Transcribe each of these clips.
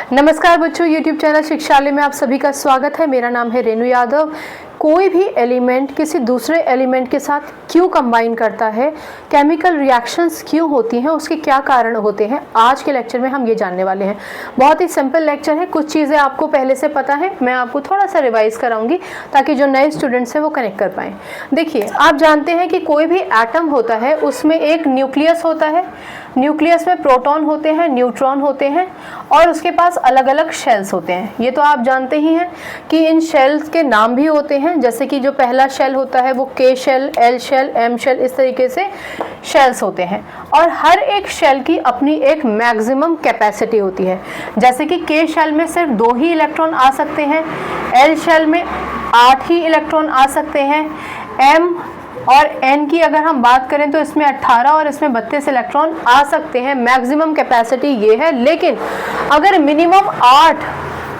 नमस्कार बच्चों, YouTube channel शिक्षालय में आप सभी का स्वागत है। मेरा नाम है रेणु यादव। कोई भी एलिमेंट किसी दूसरे एलिमेंट के साथ क्यों कंबाइन करता है, केमिकल रिएक्शंस क्यों होती हैं, उसके क्या कारण होते हैं, आज के लेक्चर में हम ये जानने वाले हैं। बहुत ही सिंपल लेक्चर है, कुछ चीज़ें आपको पहले से पता है, मैं आपको थोड़ा सा रिवाइज कराऊंगी ताकि जो नए स्टूडेंट्स हैं वो कनेक्ट कर पाएँ। देखिए, आप जानते हैं कि कोई भी एटम होता है उसमें एक न्यूक्लियस होता है। न्यूक्लियस में प्रोटॉन होते हैं, न्यूट्रॉन होते हैं और उसके पास अलग अलग शेल्स होते हैं। ये तो आप जानते ही हैं कि इन शेल्स के नाम भी होते हैं, जैसे कि जो पहला शेल होता है वो K shell, L shell, M shell, इस तरीके से शेल्स होते हैं। और हर एक शेल की अपनी एक मैक्सिमम कैपेसिटी होती है। जैसे कि के शेल में सिर्फ 2 ही इलेक्ट्रॉन आ सकते हैं, एल शेल में 8 ही इलेक्ट्रॉन आ सकते हैं, एम और एन की अगर हम बात करें तो इसमें 18 और इसमें 32 इलेक्ट्रॉन आ सकते हैं। मैक्सिमम कैपेसिटी ये है। लेकिन अगर मिनिमम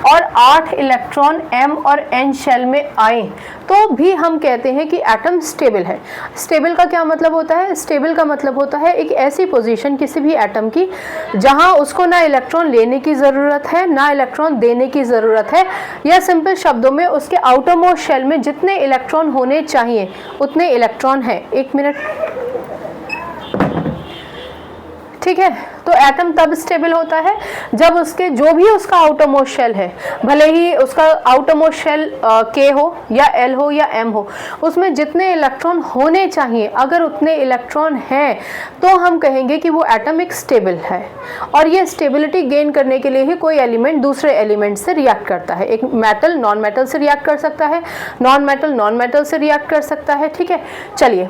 8 इलेक्ट्रॉन एम और एन शेल में आए तो भी हम कहते हैं कि एटम स्टेबल है। स्टेबल का क्या मतलब होता है? स्टेबल का मतलब होता है एक ऐसी पोजीशन किसी भी एटम की जहां उसको ना इलेक्ट्रॉन लेने की ज़रूरत है ना इलेक्ट्रॉन देने की ज़रूरत है, या सिंपल शब्दों में उसके आउटर मोस्ट शेल में जितने इलेक्ट्रॉन होने चाहिए उतने इलेक्ट्रॉन हैं। 1 मिनट, ठीक है। तो एटम तब स्टेबल होता है जब उसके जो भी उसका आउटर मोस्ट शेल है, भले ही उसका आउटर मोस्ट शेल के हो या एल हो या एम हो, उसमें जितने इलेक्ट्रॉन होने चाहिए अगर उतने इलेक्ट्रॉन हैं तो हम कहेंगे कि वो एटम एक स्टेबल है। और ये स्टेबिलिटी गेन करने के लिए ही कोई एलिमेंट दूसरे एलिमेंट से रिएक्ट करता है। एक मेटल नॉन मेटल से रिएक्ट कर सकता है, नॉन मेटल से रिएक्ट कर सकता है, ठीक है। चलिए,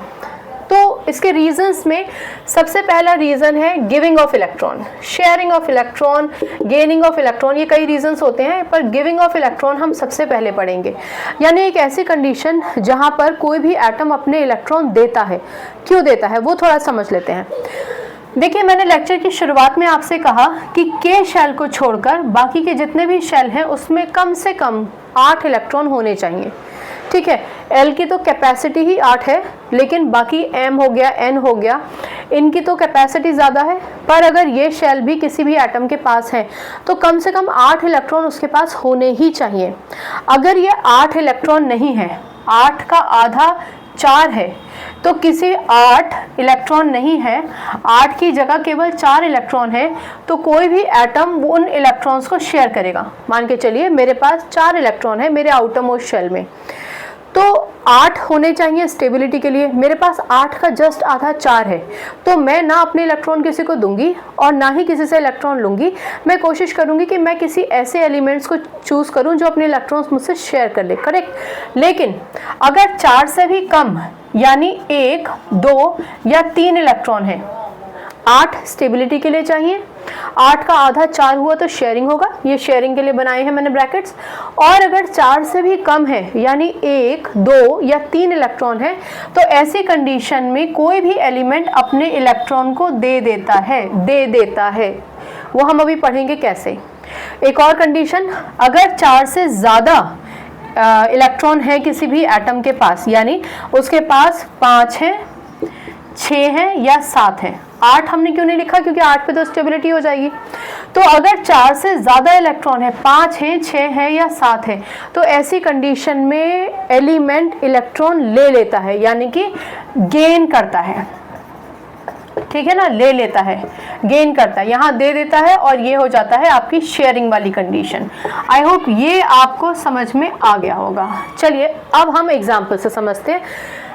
तो इसके रीजंस में सबसे पहला रीज़न है giving of electron, sharing of electron, gaining of electron. ये कई रीजंस होते हैं, पर गिविंग ऑफ इलेक्ट्रॉन हम सबसे पहले पढ़ेंगे। यानी एक ऐसी कंडीशन जहां पर कोई भी एटम अपने इलेक्ट्रॉन देता है। क्यों देता है वो थोड़ा समझ लेते हैं। देखिए, मैंने लेक्चर की शुरुआत में आपसे कहा कि के शेल को छोड़कर बाकी के जितने भी शेल हैं उसमें कम से कम 8 इलेक्ट्रॉन होने चाहिए, ठीक है। एल की तो कैपेसिटी ही 8 है, लेकिन बाकी एम हो गया, एन हो गया, इनकी तो कैपेसिटी ज़्यादा है। पर अगर ये शेल भी किसी भी एटम के पास है तो कम से कम 8 इलेक्ट्रॉन उसके पास होने ही चाहिए। अगर ये 8 इलेक्ट्रॉन नहीं है, 8 का आधा 4 है, तो किसी 8 इलेक्ट्रॉन नहीं है, 8 की जगह केवल 4 इलेक्ट्रॉन है, तो कोई भी एटम उन इलेक्ट्रॉन्स को शेयर करेगा। मान के चलिए मेरे पास 4 इलेक्ट्रॉन है मेरे आउटर मोस्ट शेल में, तो 8 होने चाहिए स्टेबिलिटी के लिए। मेरे पास 8 का जस्ट आधा 4 है, तो मैं ना अपने इलेक्ट्रॉन किसी को दूंगी और ना ही किसी से इलेक्ट्रॉन लूंगी। मैं कोशिश करूंगी कि मैं किसी ऐसे एलिमेंट्स को चूज करूं जो अपने इलेक्ट्रॉन्स मुझसे शेयर कर ले, करेक्ट। लेकिन अगर 4 से भी कम यानी 1, 2 या 3 इलेक्ट्रॉन है, 8 स्टेबिलिटी के लिए चाहिए, 8 का आधा 4 हुआ तो शेयरिंग होगा, ये शेयरिंग के लिए बनाए हैं मैंने ब्रैकेट्स। और अगर 4 से भी कम है यानी 1, 2 या 3 इलेक्ट्रॉन है, तो ऐसी कंडीशन में कोई भी एलिमेंट अपने इलेक्ट्रॉन को दे देता है। वो हम अभी पढ़ेंगे कैसे। एक और कंडीशन, अगर 4 से ज़्यादा इलेक्ट्रॉन है किसी भी एटम के पास, यानी उसके पास 5 है, 6 है या 7 है। 8 हमने क्यों नहीं लिखा? क्योंकि 8 पे तो स्टेबिलिटी हो जाएगी। तो अगर 4 से ज़्यादा इलेक्ट्रॉन है, 5 है, 6 है या 7 है, तो ऐसी कंडीशन में एलिमेंट इलेक्ट्रॉन ले लेता है, यानी कि गेन करता है, ठीक है ना। ले लेता है, गेन करता है, यहाँ दे देता है और ये हो जाता है आपकी शेयरिंग वाली कंडीशन। आई होप ये आपको समझ में आ गया होगा। चलिए, अब हम एग्जाम्पल से समझते हैं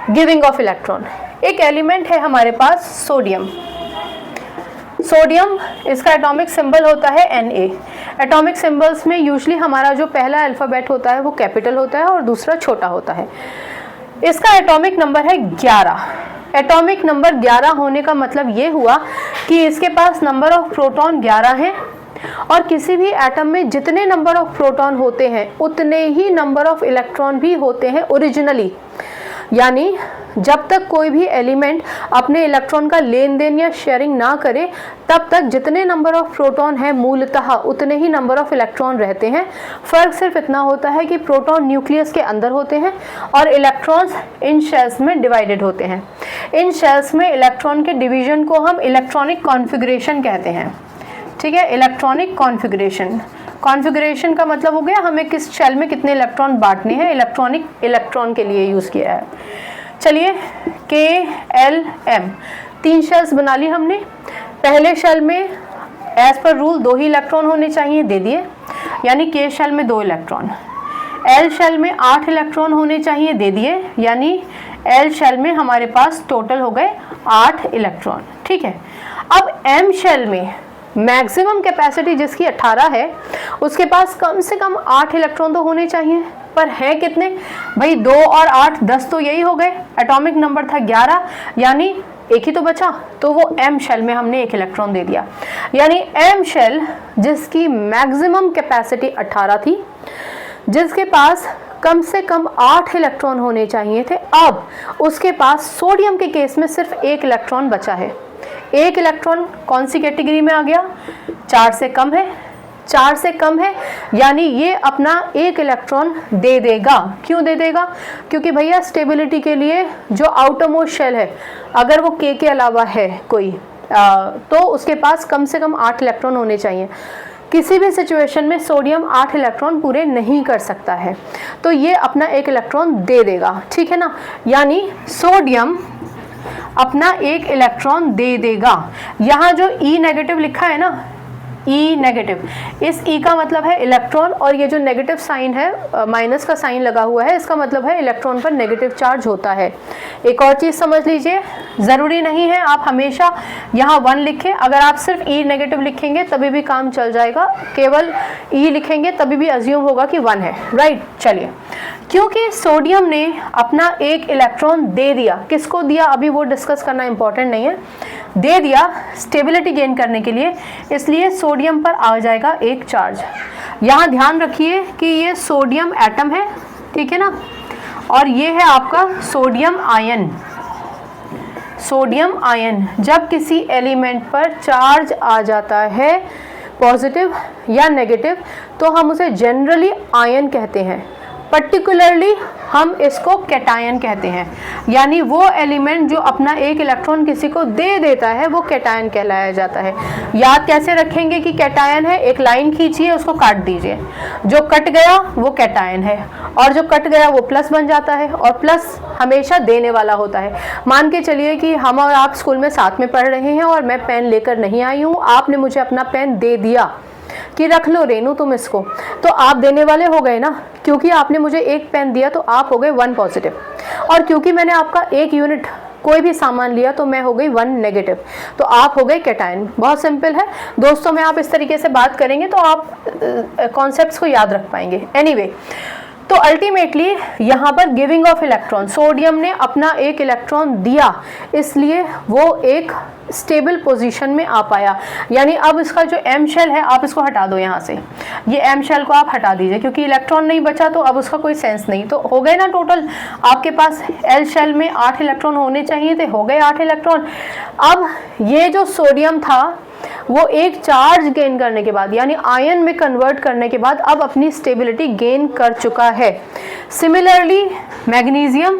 गिविंग ऑफ इलेक्ट्रॉन। एक एलिमेंट है हमारे पास सोडियम। सोडियम, इसका एटॉमिक सिंबल होता है Na। एटॉमिक सिंबल्स में यूजुअली हमारा जो पहला अल्फ़ाबेट होता है वो कैपिटल होता है और दूसरा छोटा होता है। इसका एटॉमिक नंबर है 11। एटॉमिक नंबर 11 होने का मतलब ये हुआ कि इसके पास नंबर ऑफ प्रोटॉन 11 हैं और किसी भी एटम में जितने नंबर ऑफ प्रोटॉन होते हैं उतने ही नंबर ऑफ इलेक्ट्रॉन भी होते हैं ओरिजिनली। यानी जब तक कोई भी एलिमेंट अपने इलेक्ट्रॉन का लेन देन या शेयरिंग ना करे, तब तक जितने नंबर ऑफ प्रोटॉन है मूलतः उतने ही नंबर ऑफ इलेक्ट्रॉन रहते हैं। फ़र्क सिर्फ इतना होता है कि प्रोटॉन न्यूक्लियस के अंदर होते हैं और इलेक्ट्रॉन्स इन शेल्स में डिवाइडेड होते हैं। इन शेल्स में इलेक्ट्रॉन के डिवीजन को हम इलेक्ट्रॉनिक कॉन्फ़िगरेशन कहते हैं, ठीक है। इलेक्ट्रॉनिक कॉन्फ़िगरेशन कॉन्फ़िगरेशन का मतलब हो गया हमें किस शेल में कितने इलेक्ट्रॉन बांटने हैं, इलेक्ट्रॉनिक इलेक्ट्रॉन के लिए यूज़ किया है। चलिए के एल एम 3 शेल्स बना ली हमने। पहले शेल में एज पर रूल 2 ही इलेक्ट्रॉन होने चाहिए, दे दिए, यानी के शेल में 2 इलेक्ट्रॉन। एल शेल में 8 इलेक्ट्रॉन होने चाहिए, दे दिए, यानी एल शेल में हमारे पास टोटल हो गए 8 इलेक्ट्रॉन। ठीक है, अब एम शेल में मैक्सिमम कैपेसिटी जिसकी 18 है उसके पास कम से कम 8 इलेक्ट्रॉन तो होने चाहिए, पर हैं कितने भाई, 2 और 8 10 तो यही हो गए। एटॉमिक नंबर था 11, यानी एक ही तो बचा, तो वो एम शेल में हमने 1 इलेक्ट्रॉन दे दिया। यानी एम शेल जिसकी मैक्सिमम कैपेसिटी 18 थी, जिसके पास कम से कम 8 इलेक्ट्रॉन होने चाहिए थे, अब उसके पास सोडियम के केस में सिर्फ 1 इलेक्ट्रॉन बचा है। 1 इलेक्ट्रॉन कौन सी कैटेगरी में आ गया, 4 से कम है। 4 से कम है यानी ये अपना 1 इलेक्ट्रॉन दे देगा। क्यों दे देगा, क्योंकि भैया स्टेबिलिटी के लिए जो आउटर मोस्ट शेल है अगर वो के अलावा है कोई तो उसके पास कम से कम 8 इलेक्ट्रॉन होने चाहिए। किसी भी सिचुएशन में सोडियम 8 इलेक्ट्रॉन पूरे नहीं कर सकता है, तो ये अपना 1 इलेक्ट्रॉन दे देगा। ठीक है ना, यानी सोडियम अपना 1 इलेक्ट्रॉन दे देगा। यहाँ जो ई नेगेटिव लिखा है ना, ई नेगेटिव, इस ई का मतलब है इलेक्ट्रॉन, और ये जो नेगेटिव साइन है, माइनस का साइन लगा हुआ है, इसका मतलब है इलेक्ट्रॉन पर नेगेटिव चार्ज होता है। एक और चीज़ समझ लीजिए, ज़रूरी नहीं है आप हमेशा यहाँ 1 लिखें। अगर आप सिर्फ ई नेगेटिव लिखेंगे तभी भी काम चल जाएगा, केवल ई लिखेंगे तभी भी अज्यूम होगा कि 1 है, राइट। चलिए, क्योंकि सोडियम ने अपना 1 इलेक्ट्रॉन दे दिया, किसको दिया अभी वो डिस्कस करना इंपॉर्टेंट नहीं है, दे दिया स्टेबिलिटी गेन करने के लिए, इसलिए सोडियम पर आ जाएगा 1 चार्ज। यहाँ ध्यान रखिए कि ये सोडियम एटम है, ठीक है ना, और ये है आपका सोडियम आयन। सोडियम आयन जब किसी एलिमेंट पर चार्ज आ जाता है पॉजिटिव या नेगेटिव तो हम उसे जनरली आयन कहते हैं, पर्टिकुलरली हम इसको कैटायन कहते हैं। यानी वो एलिमेंट जो अपना 1 इलेक्ट्रॉन किसी को दे देता है वो कैटायन कहलाया जाता है। याद कैसे रखेंगे कि कैटायन है, एक लाइन खींचिए, उसको काट दीजिए, जो कट गया वो कैटायन है और जो कट गया वो प्लस बन जाता है, और प्लस हमेशा देने वाला होता है। मान के चलिए कि हम और आप स्कूल में साथ में पढ़ रहे हैं और मैं पेन लेकर नहीं आई हूँ, आपने मुझे अपना पेन दे दिया कि रख लो रेनू तुम इसको, तो आप देने वाले हो गए ना, क्योंकि आपने मुझे 1 पेन दिया तो आप हो गए 1 पॉजिटिव, और क्योंकि मैंने आपका 1 यूनिट कोई भी सामान लिया तो मैं हो गई 1 नेगेटिव, तो आप हो गए कैटायन। बहुत सिंपल है दोस्तों में, आप इस तरीके से बात करेंगे तो आप कॉन्सेप्ट्स को याद रख पाएंगे। एनीवे, तो अल्टीमेटली यहाँ पर गिविंग ऑफ इलेक्ट्रॉन, सोडियम ने अपना 1 इलेक्ट्रॉन दिया, इसलिए वो एक स्टेबल पोजीशन में आ पाया। यानी अब इसका जो एम शेल है आप इसको हटा दो, यहाँ से ये एम शेल को आप हटा दीजिए, क्योंकि इलेक्ट्रॉन नहीं बचा तो अब उसका कोई सेंस नहीं। तो हो गए ना टोटल आपके पास एल शेल में 8 इलेक्ट्रॉन होने चाहिए थे, हो गए 8 इलेक्ट्रॉन। अब ये जो सोडियम था वो एक चार्ज गेन करने के बाद यानी आयन में कन्वर्ट करने के बाद अब अपनी स्टेबिलिटी गेन कर चुका है। सिमिलरली मैग्नीशियम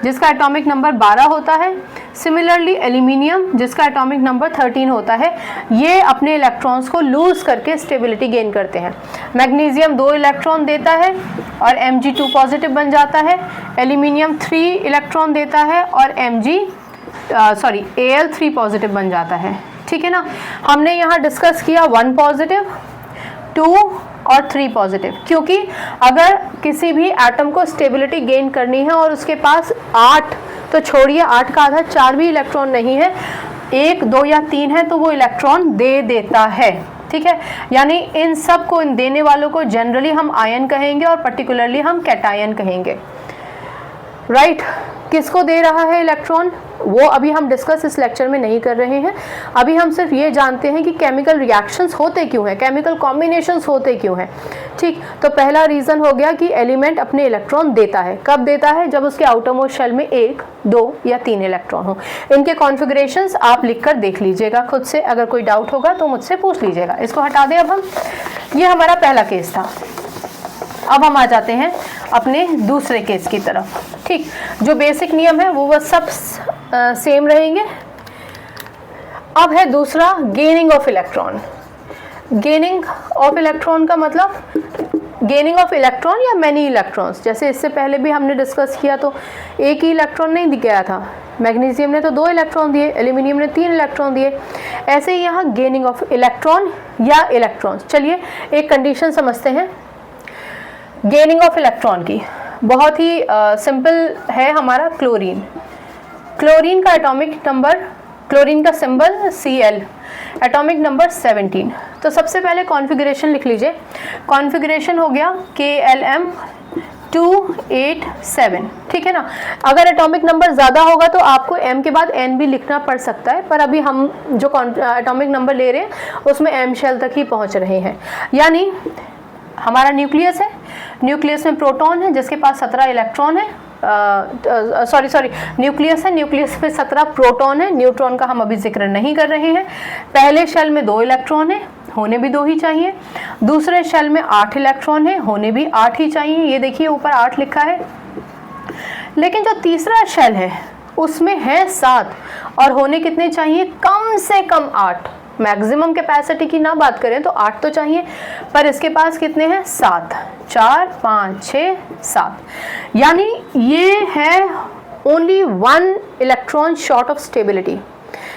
जिसका एटॉमिक नंबर 12 होता है, सिमिलरली एल्यूमिनियम जिसका एटॉमिक नंबर 13 होता है, ये अपने इलेक्ट्रॉन्स को लूज करके स्टेबिलिटी गेन करते हैं। मैग्नीशियम 2 इलेक्ट्रॉन देता है और Mg2 पॉजिटिव बन जाता है, एल्यूमिनियम 3 इलेक्ट्रॉन देता है और Al3 पॉजिटिव बन जाता है। ठीक है ना, हमने यहाँ डिस्कस किया 1 पॉजिटिव, 2 और 3 पॉजिटिव, क्योंकि अगर किसी भी एटम को स्टेबिलिटी गेन करनी है और उसके पास 8, तो छोड़िए 8 का आधा 4 भी इलेक्ट्रॉन नहीं है, 1, 2 या 3 है तो वो इलेक्ट्रॉन दे देता है। ठीक है, यानी इन सब को, इन देने वालों को जनरली हम आयन कहेंगे और पर्टिकुलरली हम कैटायन कहेंगे, राइट। किसको दे रहा है इलेक्ट्रॉन वो अभी हम डिस्कस इस लेक्चर में नहीं कर रहे हैं, अभी हम सिर्फ ये जानते हैं कि केमिकल रिएक्शंस होते क्यों हैं, केमिकल कॉम्बिनेशंस होते क्यों हैं। ठीक, तो पहला रीज़न हो गया कि एलिमेंट अपने इलेक्ट्रॉन देता है। कब देता है? जब उसके आउटर मोस्ट शेल में 1, 2 या 3 इलेक्ट्रॉन हो। इनके कॉन्फ़िगरेशंस आप लिख कर देख लीजिएगा खुद से, अगर कोई डाउट होगा तो मुझसे पूछ लीजिएगा। इसको हटा दें अब हम, ये हमारा पहला केस था। अब हम आ जाते हैं अपने दूसरे केस की तरफ। ठीक, जो बेसिक नियम है वो सब सेम रहेंगे। अब है दूसरा, gaining of electron. Gaining of electron का मतलब गेनिंग ऑफ इलेक्ट्रॉन या मैनी इलेक्ट्रॉन्स। जैसे इससे पहले भी हमने डिस्कस किया तो एक ही इलेक्ट्रॉन नहीं गया था, मैग्नीशियम ने तो 2 इलेक्ट्रॉन दिए, एल्यूमिनियम ने 3 इलेक्ट्रॉन दिए। ऐसे ही यहाँ गेनिंग ऑफ इलेक्ट्रॉन या इलेक्ट्रॉन्स। चलिए एक कंडीशन समझते हैं गेनिंग ऑफ इलेक्ट्रॉन की, बहुत ही सिंपल है हमारा क्लोरीन। क्लोरीन का एटॉमिक नंबर, क्लोरीन का सिंबल Cl, एटॉमिक नंबर 17। तो सबसे पहले कॉन्फ़िगरेशन लिख लीजिए। कॉन्फ़िगरेशन हो गया KLM 287, ठीक है ना। अगर एटॉमिक नंबर ज़्यादा होगा तो आपको M के बाद N भी लिखना पड़ सकता है, पर अभी हम जो एटॉमिक नंबर ले रहे हैं उसमें M शेल तक ही पहुंच रहे हैं। यानी हमारा न्यूक्लियस है, न्यूक्लियस में प्रोटॉन है जिसके पास 17 इलेक्ट्रॉन है, सॉरी न्यूक्लियस है, न्यूक्लियस में 17 प्रोटॉन है, न्यूट्रॉन का हम अभी जिक्र नहीं कर रहे हैं। पहले शेल में 2 इलेक्ट्रॉन है, होने भी 2 ही चाहिए। दूसरे शेल में 8 इलेक्ट्रॉन है, होने भी 8 ही चाहिए। ये देखिए ऊपर 8 लिखा है। लेकिन जो तीसरा शेल है उसमें है 7 और होने कितने चाहिए? कम से कम 8। मैक्सिमम कैपेसिटी की ना बात करें तो 8 तो चाहिए, पर इसके पास कितने हैं? 7। 4 5 6 7, यानी ये है only 1 electron short of stability.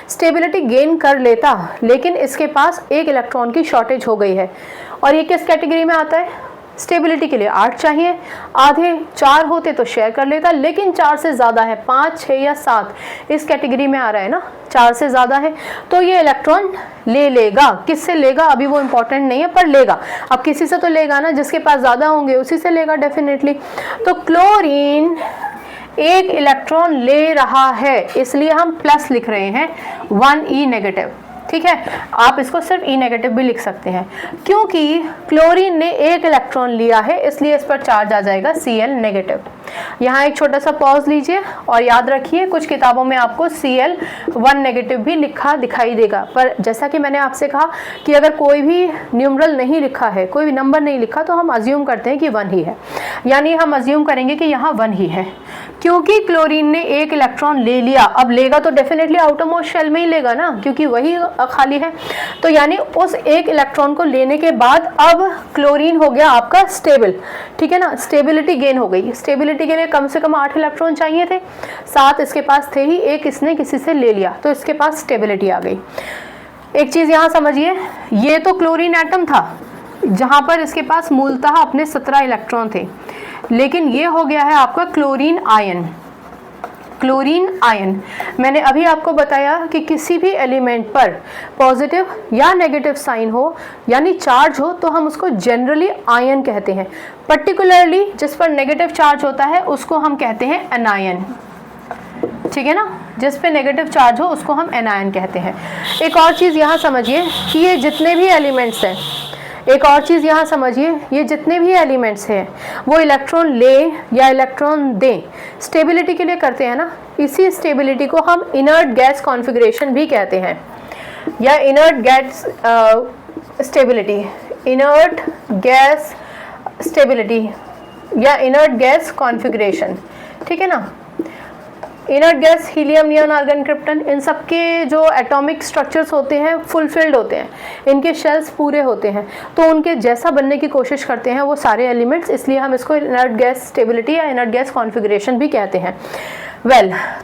Stability gain कर लेता, लेकिन इसके पास 1 इलेक्ट्रॉन की शॉर्टेज हो गई है। और ये किस कैटेगरी में आता है? स्टेबिलिटी के लिए 8 चाहिए, आधे 4 होते तो शेयर कर लेता, लेकिन 4 से ज़्यादा है, 5 6 या 7 इस कैटेगरी में आ रहा है ना, 4 से ज़्यादा है तो ये इलेक्ट्रॉन ले लेगा। किससे लेगा अभी वो इम्पोर्टेंट नहीं है, पर लेगा। अब किसी से तो लेगा ना, जिसके पास ज़्यादा होंगे उसी से लेगा डेफिनेटली। तो क्लोरीन 1 इलेक्ट्रॉन ले रहा है, इसलिए हम प्लस लिख रहे हैं 1E नेगेटिव, ठीक है। आप इसको सिर्फ E नेगेटिव भी लिख सकते हैं, क्योंकि क्लोरीन ने 1 इलेक्ट्रॉन लिया है, इसलिए इस पर चार्ज आ जाएगा Cl नेगेटिव। यहाँ एक छोटा सा पॉज लीजिए और याद रखिए कुछ किताबों में आपको Cl1 नेगेटिव भी लिखा दिखाई देगा, पर जैसा कि मैंने आपसे कहा कि अगर कोई भी न्यूमरल नहीं लिखा है, कोई भी नंबर नहीं लिखा, तो हम अज्यूम करते हैं कि 1 ही है। यानी हम अज्यूम करेंगे कि यहाँ 1 ही है, क्योंकि क्लोरीन ने 1 इलेक्ट्रॉन ले लिया। अब लेगा तो डेफिनेटली आउटरमोस्ट शेल में ही लेगा ना, क्योंकि वही खाली है। तो यानी उस 1 इलेक्ट्रॉन को लेने के बाद अब क्लोरीन हो गया आपका स्टेबल, ठीक है ना। स्टेबिलिटी गेन हो गई। स्टेबिलिटी के लिए कम से कम 8 इलेक्ट्रॉन चाहिए थे, 7 इसके पास थे ही, 1 इसने किसी से ले लिया तो इसके पास स्टेबिलिटी आ गई। एक चीज़ यहाँ समझिए, ये तो क्लोरीन एटम था जहाँ पर इसके पास मूलतः अपने 17 इलेक्ट्रॉन थे, लेकिन ये हो गया है आपका क्लोरीन आयन। क्लोरीन आयन, मैंने अभी आपको बताया कि किसी भी एलिमेंट पर पॉजिटिव या नेगेटिव साइन हो, यानी चार्ज हो, तो हम उसको जनरली आयन कहते हैं। पर्टिकुलरली जिस पर नेगेटिव चार्ज होता है उसको हम कहते हैं एनायन, ठीक है ना। जिस पे नेगेटिव चार्ज हो उसको हम एनायन कहते हैं। एक और चीज़ यहाँ समझिए कि ये जितने भी एलिमेंट्स हैं, एक और चीज़ यहाँ समझिए, ये जितने भी एलिमेंट्स हैं वो इलेक्ट्रॉन ले या इलेक्ट्रॉन दें, स्टेबिलिटी के लिए करते हैं ना। इसी स्टेबिलिटी को हम इनर्ट गैस कॉन्फ़िगरेशन भी कहते हैं, या inert gas stability, inert gas stability या इनर्ट गैस कॉन्फ़िगरेशन, ठीक है ना। Inert gas, helium, neon, argon, krypton, इन सब के जो एटॉमिक स्ट्रक्चर्स होते हैं फुलफिल्ड होते हैं, इनके शेल्स पूरे होते हैं, तो उनके जैसा बनने की कोशिश करते हैं वो सारे एलिमेंट्स, इसलिए हम इसको इनर्ट गैस स्टेबिलिटी या इनर्ट गैस कॉन्फ़िगरेशन भी कहते हैं।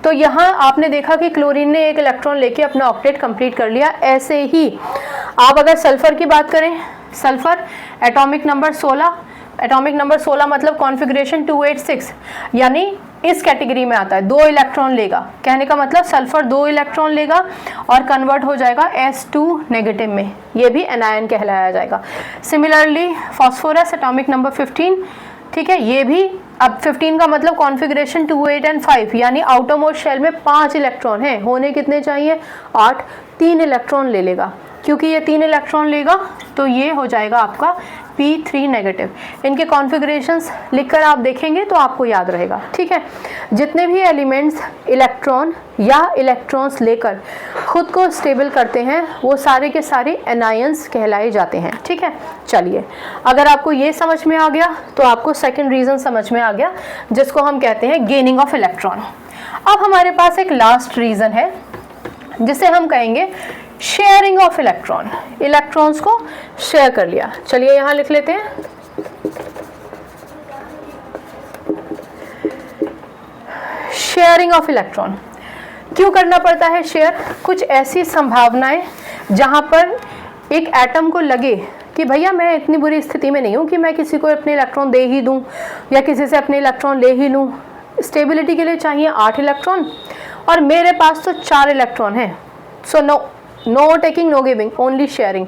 तो यहाँ आपने देखा कि क्लोरीन ने 1 इलेक्ट्रॉन लेके अपना ऑक्टेट कंप्लीट कर लिया। ऐसे ही आप अगर सल्फर की बात करें, sulphur atomic number 16, atomic number 16 मतलब कॉन्फ़िगरेशन 286, यानी इस कैटेगरी में आता है। 2 इलेक्ट्रॉन लेगा, कहने का मतलब सल्फर 2 इलेक्ट्रॉन लेगा और कन्वर्ट हो जाएगा S2 नेगेटिव में, ये भी एनायन कहलाया जाएगा। सिमिलरली फॉस्फोरस एटॉमिक नंबर 15, ठीक है, ये भी अब 15 का मतलब कॉन्फ़िगरेशन 2 8 और 5, यानी आउटरमोस्ट शेल में 5 इलेक्ट्रॉन हैं, होने कितने चाहिए? 8। 3 इलेक्ट्रॉन ले लेगा, क्योंकि ये 3 इलेक्ट्रॉन लेगा तो ये हो जाएगा आपका P3 नेगेटिव। इनके कॉन्फ़िगरेशंस लिखकर आप देखेंगे तो आपको याद रहेगा, ठीक है। जितने भी एलिमेंट्स इलेक्ट्रॉन या इलेक्ट्रॉन्स लेकर खुद को स्टेबल करते हैं वो सारे के सारे एनायंस कहलाए जाते हैं, ठीक है। चलिए, अगर आपको ये समझ में आ गया तो आपको सेकंड रीज़न समझ में आ गया, जिसको हम कहते हैं गेनिंग ऑफ इलेक्ट्रॉन। अब हमारे पास एक लास्ट रीज़न है जिसे हम कहेंगे शेयरिंग ऑफ इलेक्ट्रॉन, इलेक्ट्रॉन्स को शेयर कर लिया। चलिए यहां लिख लेते हैं, शेयरिंग ऑफ इलेक्ट्रॉन। क्यों करना पड़ता है शेयर? कुछ ऐसी संभावनाएं जहां पर एक एटम को लगे कि भैया मैं इतनी बुरी स्थिति में नहीं हूं कि मैं किसी को अपने इलेक्ट्रॉन दे ही दूं या किसी से अपने इलेक्ट्रॉन ले ही लूं। स्टेबिलिटी के लिए चाहिए 8 इलेक्ट्रॉन और मेरे पास तो 4 इलेक्ट्रॉन हैं। So know taking know giving, only sharing.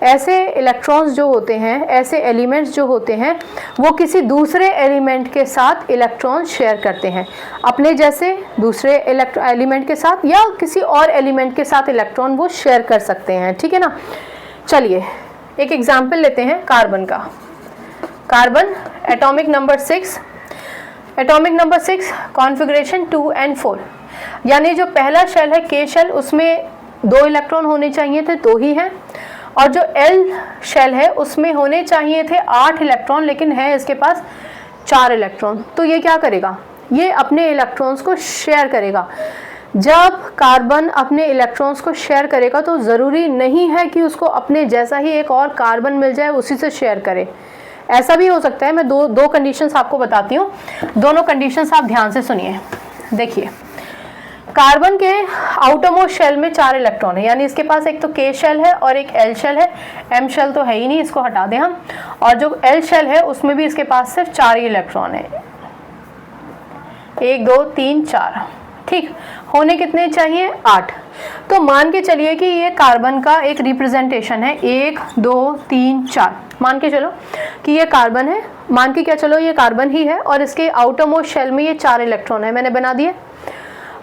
ऐसे इलेक्ट्रॉन्स जो होते हैं, ऐसे एलिमेंट्स जो होते हैं, वो किसी दूसरे एलिमेंट के साथ इलेक्ट्रॉन शेयर करते हैं, अपने जैसे दूसरे एलिमेंट के साथ या किसी और एलिमेंट के साथ इलेक्ट्रॉन वो शेयर कर सकते हैं। ठीक है ना। चलिए एक एग्जाम्पल लेते हैं कार्बन का। Carbon atomic number 6, atomic number 6 configuration 2 and 4, यानी जो पहला शेल है के शेल, उसमें 2 इलेक्ट्रॉन होने चाहिए थे, 2 ही हैं। और जो एल शेल है उसमें होने चाहिए थे 8 इलेक्ट्रॉन, लेकिन है इसके पास 4 इलेक्ट्रॉन। तो ये क्या करेगा? ये अपने इलेक्ट्रॉन्स को शेयर करेगा। जब कार्बन अपने इलेक्ट्रॉन्स को शेयर करेगा तो ज़रूरी नहीं है कि उसको अपने जैसा ही एक और कार्बन मिल जाए उसी से शेयर करे। ऐसा भी हो सकता है। मैं दो कंडीशंस आपको बताती हूँ, दोनों कंडीशंस आप ध्यान से सुनिए। देखिए, कार्बन के आउटरमोस्ट शेल में 4 इलेक्ट्रॉन है, यानी इसके पास एक तो के शेल है और एक एल शेल है। एम शेल तो है ही नहीं, इसको हटा दें हम। और जो एल शेल है उसमें भी इसके पास सिर्फ 4 ही इलेक्ट्रॉन है, 1 2 3 4। ठीक, होने कितने चाहिए? 8। तो मान के चलिए कि ये कार्बन का एक रिप्रेजेंटेशन है, 1 2 3 4। मान के चलो कि ये कार्बन है, मान के क्या चलो ये कार्बन ही है और इसके आउटरमोस्ट शेल में ये 4 इलेक्ट्रॉन है, मैंने बना दिए।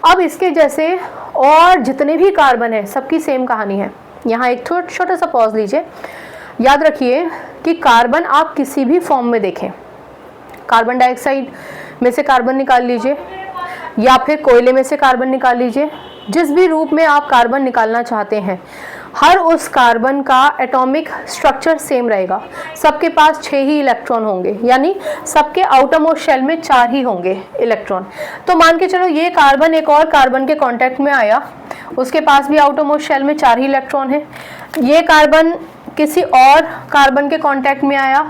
अब इसके जैसे और जितने भी कार्बन है सबकी सेम कहानी है। यहाँ एक छोटा सा पॉज लीजिए। याद रखिए कि कार्बन आप किसी भी फॉर्म में देखें, कार्बन डाइऑक्साइड में से कार्बन निकाल लीजिए या फिर कोयले में से कार्बन निकाल लीजिए, जिस भी रूप में आप कार्बन निकालना चाहते हैं, हर उस कार्बन का एटॉमिक स्ट्रक्चर सेम रहेगा। सबके पास 6 ही इलेक्ट्रॉन होंगे, यानी सबके आउटरमोस्ट शेल में 4 ही होंगे इलेक्ट्रॉन। तो मान के चलो ये कार्बन एक और कार्बन के कांटेक्ट में आया, उसके पास भी आउटरमोस्ट शेल में 4 ही इलेक्ट्रॉन है। ये कार्बन किसी और कार्बन के कांटेक्ट में आया,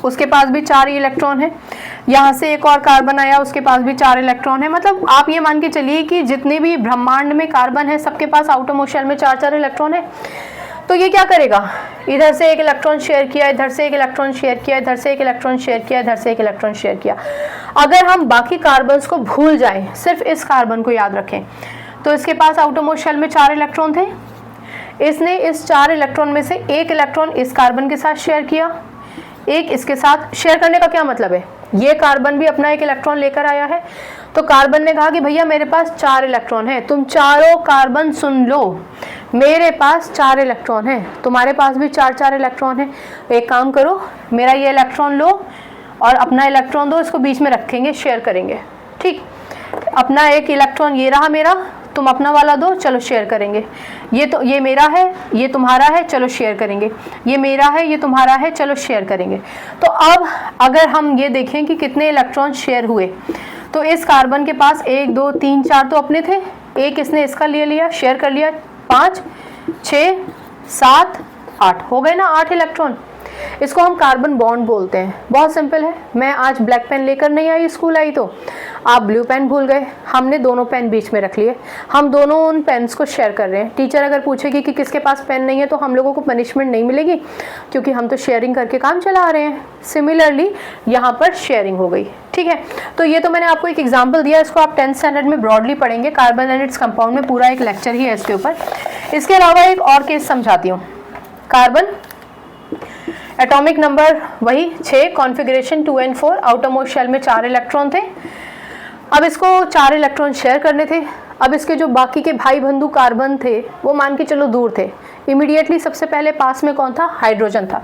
उसके पास भी 4 ही इलेक्ट्रॉन है। यहाँ से एक और कार्बन आया, उसके पास भी 4 इलेक्ट्रॉन है। मतलब आप ये मान के चलिए कि जितने भी ब्रह्मांड में कार्बन है सबके पास आउटरमोस्ट शेल में 4 इलेक्ट्रॉन है। तो ये क्या करेगा? इधर से एक इलेक्ट्रॉन शेयर किया, इधर से एक इलेक्ट्रॉन शेयर किया, इधर से एक इलेक्ट्रॉन शेयर किया, इधर से एक इलेक्ट्रॉन शेयर किया। अगर हम बाकी कार्बन्स को भूल जाएं, सिर्फ इस कार्बन को याद रखें, तो इसके पास आउटरमोस्ट शेल में 4 इलेक्ट्रॉन थे। इसने इस 4 इलेक्ट्रॉन में से एक इलेक्ट्रॉन इस कार्बन के साथ शेयर किया, एक इसके साथ। शेयर करने का क्या मतलब है? ये कार्बन भी अपना एक इलेक्ट्रॉन लेकर आया है, तो कार्बन ने कहा कि भैया मेरे पास 4 इलेक्ट्रॉन है, तुम चारों कार्बन सुन लो, मेरे पास 4 इलेक्ट्रॉन है, तुम्हारे पास भी 4 इलेक्ट्रॉन है। एक काम करो, मेरा ये इलेक्ट्रॉन लो और अपना इलेक्ट्रॉन दो, इसको बीच में रखेंगे, शेयर करेंगे। ठीक, अपना एक इलेक्ट्रॉन ये रहा मेरा, तुम अपना वाला दो, चलो शेयर करेंगे। ये मेरा है, ये तुम्हारा है, चलो शेयर करेंगे। ये मेरा है, ये तुम्हारा है, चलो शेयर करेंगे। तो अब अगर हम ये देखें कि कितने इलेक्ट्रॉन शेयर हुए, तो इस कार्बन के पास 1 2 3 4 तो अपने थे, एक इसने इसका ले लिया, शेयर कर लिया, 5 6 7 8 हो गए ना 8 इलेक्ट्रॉन। इसको हम कार्बन बॉन्ड बोलते हैं। बहुत सिंपल है। मैं आज ब्लैक पेन लेकर नहीं आई, स्कूल आई तो आप ब्लू पेन भूल गए, हमने दोनों पेन बीच में रख लिए, हम दोनों उन पेन्स को शेयर कर रहे हैं। टीचर अगर पूछेगी कि किसके पास पेन नहीं है तो हम लोगों को पनिशमेंट नहीं मिलेगी, क्योंकि हम तो शेयरिंग करके काम चला रहे हैं। सिमिलरली यहाँ पर शेयरिंग हो गई। ठीक है, तो ये तो मैंने आपको एक एग्जाम्पल दिया, इसको आप 10th स्टैंडर्ड में ब्रॉडली पढ़ेंगे। कार्बन एंड इट्स कंपाउंड में पूरा एक लेक्चर ही है इसके ऊपर। इसके अलावा एक और केस समझाती हूँ। कार्बन एटॉमिक नंबर वही 6, कॉन्फ़िगरेशन 2 and 4, आउटरमोस्ट शेल में 4 इलेक्ट्रॉन थे। अब इसको 4 इलेक्ट्रॉन शेयर करने थे। अब इसके जो बाकी के भाई बंधु कार्बन थे वो मान के चलो दूर थे। इमीडिएटली सबसे पहले पास में कौन था? हाइड्रोजन था।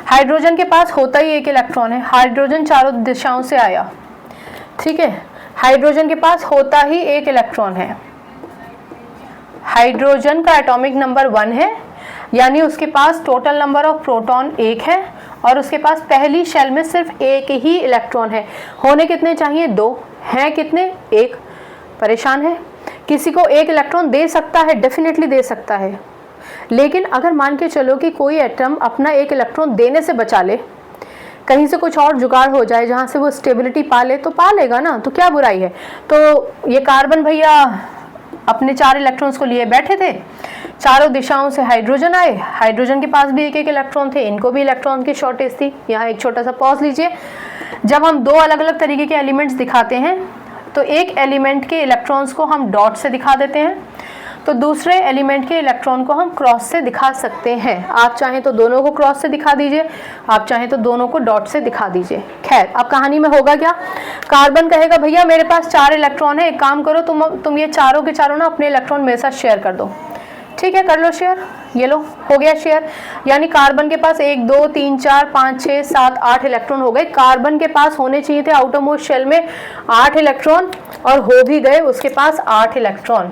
हाइड्रोजन के पास होता ही एक इलेक्ट्रॉन है, हाइड्रोजन चारों दिशाओं से आया। ठीक है, हाइड्रोजन के पास होता ही एक इलेक्ट्रॉन है। हाइड्रोजन का एटॉमिक नंबर 1 है, यानी उसके पास टोटल नंबर ऑफ प्रोटॉन 1 है और उसके पास पहली शेल में सिर्फ एक ही इलेक्ट्रॉन है। होने कितने चाहिए? 2। हैं कितने? 1। परेशान है किसी को एक इलेक्ट्रॉन दे सकता है, डेफिनेटली दे सकता है, लेकिन अगर मान के चलो कि कोई एटम अपना एक इलेक्ट्रॉन देने से बचा ले, कहीं से कुछ और जुगाड़ हो जाए जहाँ से वो स्टेबिलिटी पा ले, तो पा लेगा ना, तो क्या बुराई है। तो ये कार्बन भैया अपने 4 इलेक्ट्रॉन्स को लिए बैठे थे, चारों दिशाओं से हाइड्रोजन आए, हाइड्रोजन के पास भी एक एक इलेक्ट्रॉन थे, इनको भी इलेक्ट्रॉन की शॉर्टेज थी। यहाँ एक छोटा सा पॉज लीजिए। जब हम 2 अलग अलग तरीके के एलिमेंट्स दिखाते हैं तो एक एलिमेंट के इलेक्ट्रॉन्स को हम डॉट से दिखा देते हैं, तो दूसरे एलिमेंट के इलेक्ट्रॉन को हम क्रॉस से दिखा सकते हैं। आप चाहें तो दोनों को क्रॉस से दिखा दीजिए, आप चाहें तो दोनों को डॉट से दिखा दीजिए। खैर, अब कहानी में होगा क्या, कार्बन कहेगा भैया मेरे पास 4 इलेक्ट्रॉन है, एक काम करो तुम ये चारों के चारों ना अपने इलेक्ट्रॉन मेरे साथ शेयर कर दो। ठीक है, कर लो शेयर, ये लो हो गया शेयर। यानी कार्बन के पास 1 2 3 4 5 6 7 8 इलेक्ट्रॉन हो गए। कार्बन के पास होने चाहिए थे आउटरमोस्ट शेल में 8 इलेक्ट्रॉन, और हो भी गए उसके पास 8 इलेक्ट्रॉन।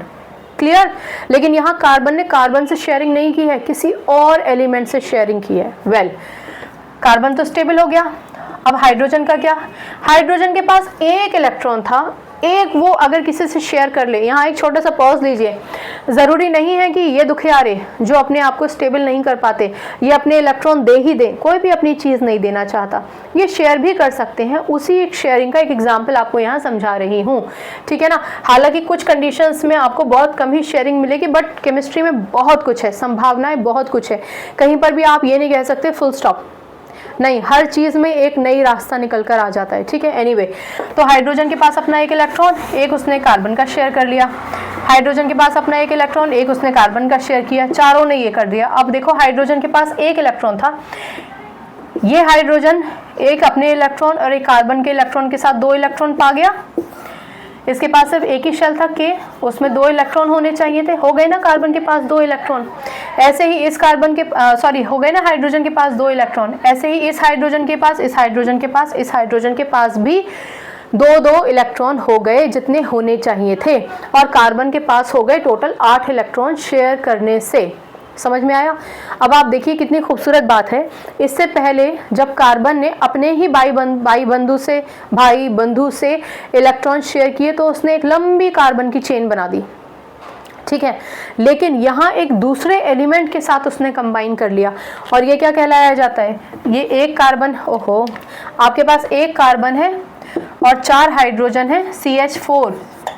क्लियर। लेकिन यहाँ कार्बन ने कार्बन से शेयरिंग नहीं की है, किसी और एलिमेंट से शेयरिंग की है। वेल, कार्बन तो स्टेबल हो गया। अब हाइड्रोजन का क्या, हाइड्रोजन के पास 1 इलेक्ट्रॉन था, एक वो अगर किसी से शेयर कर ले। यहाँ एक छोटा सा पॉज लीजिए। ज़रूरी नहीं है कि ये दुखियारे जो अपने आप को स्टेबल नहीं कर पाते ये अपने इलेक्ट्रॉन दे ही दें, कोई भी अपनी चीज़ नहीं देना चाहता, ये शेयर भी कर सकते हैं। उसी एक शेयरिंग का एक एग्जाम्पल आपको यहाँ समझा रही हूँ, ठीक है ना। हालांकि कुछ कंडीशंस में आपको बहुत कम ही शेयरिंग मिलेगी, बट केमिस्ट्री में बहुत कुछ है, संभावनाएं बहुत कुछ है। कहीं पर भी आप ये नहीं कह सकते फुल स्टॉप, नहीं, हर चीज़ में एक नई रास्ता निकल कर आ जाता है, ठीक है। एनीवे, तो हाइड्रोजन के पास अपना 1 इलेक्ट्रॉन, एक उसने कार्बन का शेयर कर लिया। हाइड्रोजन के पास अपना 1 इलेक्ट्रॉन, एक उसने कार्बन का शेयर किया, चारों ने ये कर दिया। अब देखो, हाइड्रोजन के पास 1 इलेक्ट्रॉन था, ये हाइड्रोजन एक अपने इलेक्ट्रॉन और एक कार्बन के इलेक्ट्रॉन के साथ 2 इलेक्ट्रॉन पा गया। इसके पास सिर्फ एक ही शेल था के, उसमें 2 इलेक्ट्रॉन होने चाहिए थे, हो गए ना कार्बन के पास 2 इलेक्ट्रॉन। ऐसे ही इस कार्बन के हो गए ना हाइड्रोजन के पास 2 इलेक्ट्रॉन। ऐसे ही इस हाइड्रोजन के पास, इस हाइड्रोजन के पास, इस हाइड्रोजन के पास भी 2 इलेक्ट्रॉन हो गए जितने होने चाहिए थे, और कार्बन के पास हो गए टोटल 8 इलेक्ट्रॉन शेयर करने से। समझ में आया। अब आप देखिए कितनी खूबसूरत बात है। इससे पहले जब कार्बन ने अपने ही भाई बंधु से इलेक्ट्रॉन शेयर किए तो उसने एक लंबी कार्बन की चेन बना दी, ठीक है। लेकिन यहाँ एक दूसरे एलिमेंट के साथ उसने कंबाइन कर लिया, और ये क्या कहलाया जाता है, ये एक कार्बन, ओहो, आपके पास 1 कार्बन है और 4 हाइड्रोजन है, CH4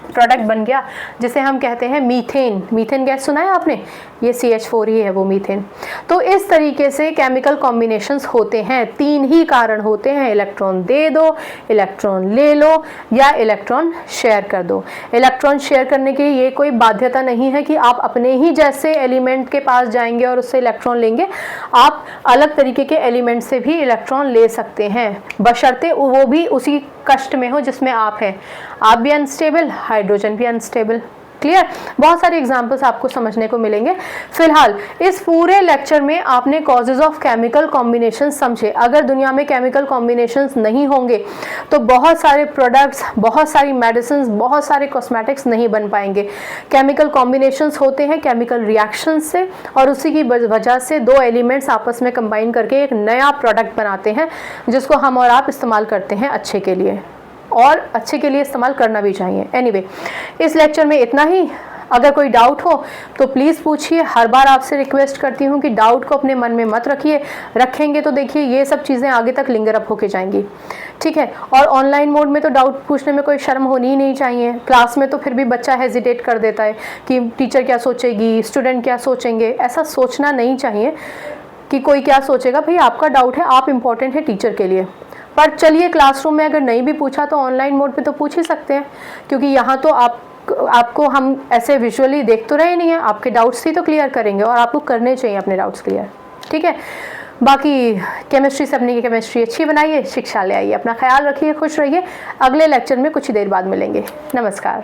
प्रोडक्ट बन गया, जिसे हम कहते हैं मीथेन। मीथेन गैस सुना है आपने, ये CH4 ही है वो मीथेन। तो इस तरीके से केमिकल कॉम्बिनेशंस होते हैं। 3 ही कारण होते हैं, इलेक्ट्रॉन दे दो, इलेक्ट्रॉन ले लो, या इलेक्ट्रॉन शेयर कर दो। इलेक्ट्रॉन शेयर करने की ये कोई बाध्यता नहीं है कि आप अपने ही जैसे एलिमेंट के पास जाएंगे और उससे इलेक्ट्रॉन लेंगे। आप अलग तरीके के एलिमेंट से भी इलेक्ट्रॉन ले सकते हैं, बशर्ते वो भी उसी कष्ट में हो जिसमें आप हैं। आप भी अनस्टेबल, हाइड्रोजन भी अनस्टेबल। क्लियर। बहुत सारे एग्जाम्पल्स आपको समझने को मिलेंगे। फिलहाल इस पूरे लेक्चर में आपने कॉजेज ऑफ केमिकल कॉम्बिनेशन समझे। अगर दुनिया में केमिकल कॉम्बिनेशंस नहीं होंगे तो बहुत सारे प्रोडक्ट्स, बहुत सारी मेडिसिन, बहुत सारे कॉस्मेटिक्स नहीं बन पाएंगे। केमिकल कॉम्बिनेशंस होते हैं केमिकल रिएक्शंस से, और उसी की वजह से 2 एलिमेंट्स आपस में कंबाइन करके एक नया प्रोडक्ट बनाते हैं, जिसको हम और आप इस्तेमाल करते हैं अच्छे के लिए, और अच्छे के लिए इस्तेमाल करना भी चाहिए। एनीवे, इस लेक्चर में इतना ही। अगर कोई डाउट हो तो प्लीज़ पूछिए। हर बार आपसे रिक्वेस्ट करती हूँ कि डाउट को अपने मन में मत रखिए, रखेंगे तो देखिए ये सब चीज़ें आगे तक लिंगर अप होके जाएंगी, ठीक है। और ऑनलाइन मोड में तो डाउट पूछने में कोई शर्म होनी ही नहीं चाहिए। क्लास में तो फिर भी बच्चा हेजिटेट कर देता है कि टीचर क्या सोचेगी, स्टूडेंट क्या सोचेंगे। ऐसा सोचना नहीं चाहिए कि कोई क्या सोचेगा। भाई आपका डाउट है, आप इम्पोर्टेंट है टीचर के लिए। पर चलिए, क्लासरूम में अगर नहीं भी पूछा तो ऑनलाइन मोड पे तो पूछ ही सकते हैं, क्योंकि यहाँ तो आपको हम ऐसे विजुअली देख तो रहे नहीं हैं, आपके डाउट्स ही तो क्लियर करेंगे, और आपको करने चाहिए अपने डाउट्स क्लियर, ठीक है। बाकी केमिस्ट्री से अपनी केमिस्ट्री अच्छी बनाइए, शिक्षा ले आइए, अपना ख्याल रखिए, खुश रहिए। अगले लेक्चर में कुछ ही देर बाद मिलेंगे। नमस्कार।